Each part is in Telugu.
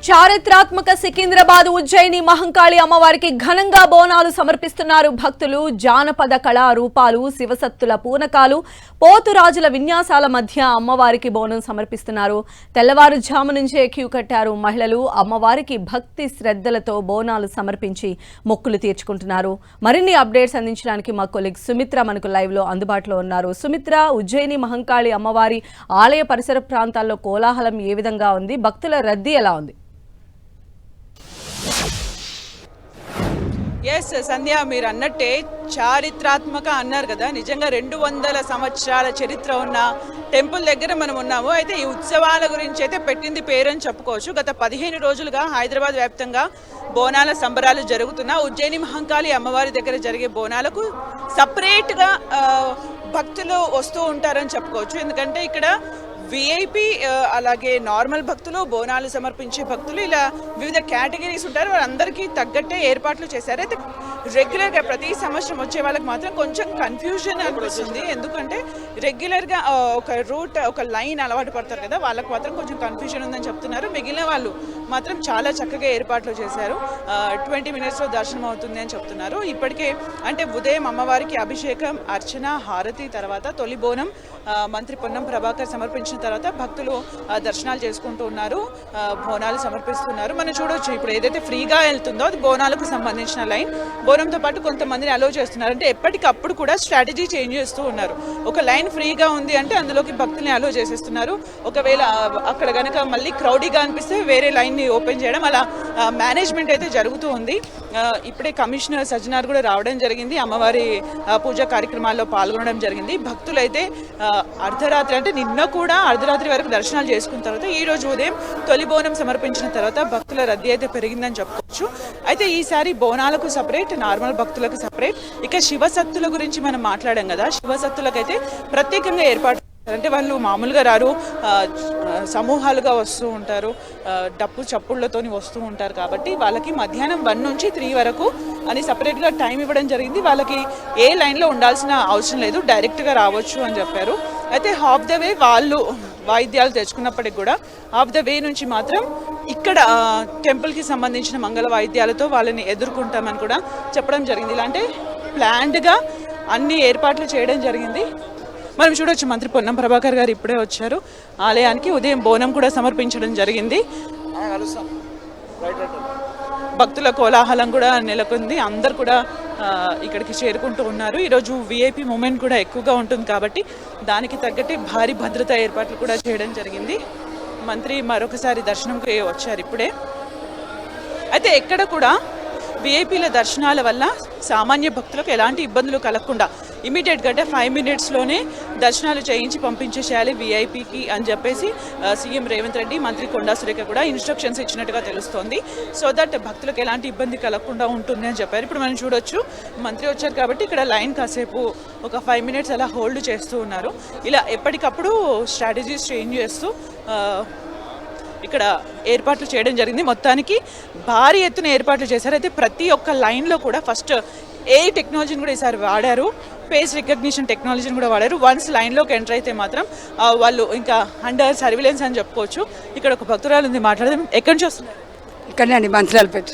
చారిత్రాత్మక సికింద్రాబాద్ ఉజ్జయిని మహంకాళి అమ్మవారికి ఘనంగా బోనాలు సమర్పిస్తున్నారు భక్తులు. జానపద కళా రూపాలు, శివసత్తుల పూనకాలు, పోతురాజుల విన్యాసాల మధ్య అమ్మవారికి బోనం సమర్పిస్తున్నారు. తెల్లవారుజాము నుంచే క్యూ కట్టారు మహిళలు. అమ్మవారికి భక్తి శ్రద్ధలతో బోనాలు సమర్పించి మొక్కులు తీర్చుకుంటున్నారు. మరిన్ని అప్డేట్స్ అందించడానికి మా కొలీగ్ సుమిత్ర మనకు లైవ్ లో అందుబాటులో ఉన్నారు. సుమిత్ర, ఉజ్జయిని మహంకాళి అమ్మవారి ఆలయ పరిసర ప్రాంతాల్లో కోలాహలం ఏ విధంగా ఉంది? భక్తుల రద్దీ ఎలా ఉంది? ఎస్ సంధ్య, మీరు అన్నట్టే చారిత్రాత్మక అన్నారు కదా, నిజంగా 200 సంవత్సరాల చరిత్ర ఉన్న టెంపుల్ దగ్గర మనం ఉన్నాము. అయితే ఈ ఉత్సవాల గురించి అయితే పెట్టింది పేరని చెప్పుకోవచ్చు. గత 15 రోజులుగా హైదరాబాద్ వ్యాప్తంగా బోనాల సంబరాలు జరుగుతున్నా ఉజ్జయిని మహంకాళి అమ్మవారి దగ్గర జరిగే బోనాలకు సపరేట్గా భక్తులు వస్తూ ఉంటారని చెప్పుకోవచ్చు. ఎందుకంటే ఇక్కడ విఐపి, అలాగే నార్మల్ భక్తులు, బోనాలు సమర్పించే భక్తులు, ఇలా వివిధ కేటగిరీస్ ఉంటారు. వాళ్ళందరికీ తగ్గట్టే ఏర్పాట్లు చేశారు. అయితే రెగ్యులర్గా ప్రతి సంవత్సరం వచ్చే వాళ్ళకి మాత్రం కొంచెం కన్ఫ్యూజన్ అనిపిస్తుంది. ఎందుకంటే రెగ్యులర్గా ఒక రూట్, ఒక లైన్ అలవాటు పడతారు కదా, వాళ్ళకి మాత్రం కొంచెం కన్ఫ్యూజన్ ఉందని చెప్తున్నారు. మిగిలిన వాళ్ళు మాత్రం చాలా చక్కగా ఏర్పాట్లు చేశారు. 20 minutesలో దర్శనం అవుతుంది అని చెప్తున్నారు. ఇప్పటికే అంటే ఉదయం అమ్మవారికి అభిషేకం, అర్చన, హారతి, తర్వాత తొలి బోనం మంత్రి పొన్నం ప్రభాకర్ సమర్పించిన తర్వాత భక్తులు దర్శనాలు చేసుకుంటూ ఉన్నారు, బోనాలు సమర్పిస్తున్నారు. మనం చూడవచ్చు ఇప్పుడు ఏదైతే ఫ్రీగా వెళ్తుందో అది బోనాలకు సంబంధించిన లైన్. బోనంతో పాటు కొంతమందిని అలో చేస్తున్నారు. అంటే ఎప్పటికప్పుడు కూడా స్ట్రాటజీ చేంజ్ చేస్తూ ఉన్నారు. ఒక లైన్ ఫ్రీగా ఉంది అంటే అందులోకి భక్తుల్ని అలో చేసేస్తున్నారు. ఒకవేళ అక్కడ కనుక మళ్ళీ క్రౌడీగా అనిపిస్తే వేరే లైన్ని ఓపెన్ చేయడం, అలా మేనేజ్మెంట్ అయితే జరుగుతూ ఉంది. ఇప్పుడే కమిషనర్ సజ్జనార్ కూడా రావడం జరిగింది, అమ్మవారి పూజా కార్యక్రమాల్లో పాల్గొనడం జరిగింది. భక్తులు అయితే అర్ధరాత్రి, అంటే నిన్న కూడా అర్ధరాత్రి వరకు దర్శనాలు చేసుకున్న తర్వాత ఈ రోజు ఉదయం తొలి బోనం సమర్పించిన తర్వాత భక్తుల రద్దీ అయితే పెరిగిందని చెప్పుకోవచ్చు. అయితే ఈసారి బోనాలకు సపరేట్, నార్మల్ భక్తులకు సపరేట్. ఇక శివసత్తుల గురించి మనం మాట్లాడాం కదా, శివసత్తులకైతే ప్రత్యేకంగా ఏర్పాటు, అంటే వాళ్ళు మామూలుగా రారు, సమూహాలుగా వస్తూ ఉంటారు, డప్పు చప్పుళ్లతోని వస్తూ ఉంటారు. కాబట్టి వాళ్ళకి మధ్యాహ్నం 1 నుంచి 3 వరకు అని సపరేట్గా టైం ఇవ్వడం జరిగింది. వాళ్ళకి ఏ లైన్లో ఉండాల్సిన అవసరం లేదు, డైరెక్ట్గా రావచ్చు అని చెప్పారు. అయితే హాఫ్ ద వే వాళ్ళు వాయిద్యాలు తెచ్చుకున్నప్పటికి కూడా హాఫ్ ద వే నుంచి మాత్రం ఇక్కడ టెంపుల్కి సంబంధించిన మంగళ వాయిద్యాలతో వాళ్ళని ఎదుర్కొంటామని కూడా చెప్పడం జరిగింది. ఇలా అంటే ప్లాన్డ్గా అన్ని ఏర్పాట్లు చేయడం జరిగింది. మనం చూడొచ్చు మంత్రి పొన్నం ప్రభాకర్ గారు ఇప్పుడే వచ్చారు ఆలయానికి. ఉదయం బోనం కూడా సమర్పించడం జరిగింది. భక్తుల కోలాహలం కూడా నెలకొంది. అందరు కూడా ఇక్కడికి చేరుకుంటూ ఉన్నారు. ఈరోజు విఐపి మూమెంట్ కూడా ఎక్కువగా ఉంటుంది కాబట్టి దానికి తగ్గట్టే భారీ భద్రతా ఏర్పాట్లు కూడా చేయడం జరిగింది. మంత్రి మరొకసారి దర్శనంకి వచ్చారు ఇప్పుడే. అయితే ఎక్కడ కూడా విఐపీల దర్శనాల వల్ల సామాన్య భక్తులకు ఎలాంటి ఇబ్బందులు కలగకుండా ఇమీడియట్గా, అంటే 5 minutesలోనే దర్శనాలు చేయించి పంపించేసేయాలి విఐపీకి అని చెప్పేసి సీఎం రేవంత్ రెడ్డి, మంత్రి కొండా సురేఖ కూడా ఇన్స్ట్రక్షన్స్ ఇచ్చినట్టుగా తెలుస్తోంది. సో దట్ భక్తులకు ఎలాంటి ఇబ్బంది కలగకుండా ఉంటుంది అని చెప్పారు. ఇప్పుడు మనం చూడొచ్చు మంత్రి వచ్చారు కాబట్టి ఇక్కడ లైన్ కాసేపు ఒక 5 minutes అలా హోల్డ్ చేస్తూ ఉన్నారు. ఇలా ఎప్పటికప్పుడు స్ట్రాటజీస్ చేంజ్ చేస్తూ ఇక్కడ ఏర్పాట్లు చేయడం జరిగింది. మొత్తానికి భారీ ఎత్తున ఏర్పాట్లు చేశారు. అయితే ప్రతి ఒక్క లైన్లో కూడా ఫస్ట్ AI టెక్నాలజీని కూడా ఈసారి వాడారు, ఫేస్ రికగ్నిషన్ టెక్నాలజీని కూడా వాడారు. వన్స్ లైన్లోకి ఎంటర్ అయితే మాత్రం వాళ్ళు ఇంకా అండర్ సర్విలెన్స్ అని చెప్పుకోవచ్చు. ఇక్కడ ఒక భక్తురాలు ఉంది, మాట్లాడదాం. ఎక్కడి నుంచి వస్తున్నారు? ఇక్కడనే అండి, మంత్రాలపేట.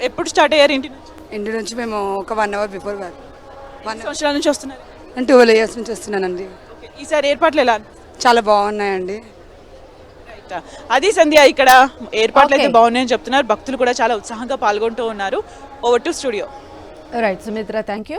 ఎప్పుడు స్టార్ట్ అయ్యారు ఇంటి నుంచి? మేము ఒక 1 hour బిఫోర్ 1 సంవత్సరాల నుంచి వస్తున్నారు. 12 years నుంచి వస్తున్నానండి. ఈసారి ఏర్పాట్లు ఎలా? చాలా బాగున్నాయండి. అది సంధ్య, ఇక్కడ ఏర్పాట్లు అయితే బాగున్నాయని చెప్తున్నారు. భక్తులు కూడా చాలా ఉత్సాహంగా పాల్గొంటూ ఉన్నారు. Over to studio. Right Sumitra, thank you.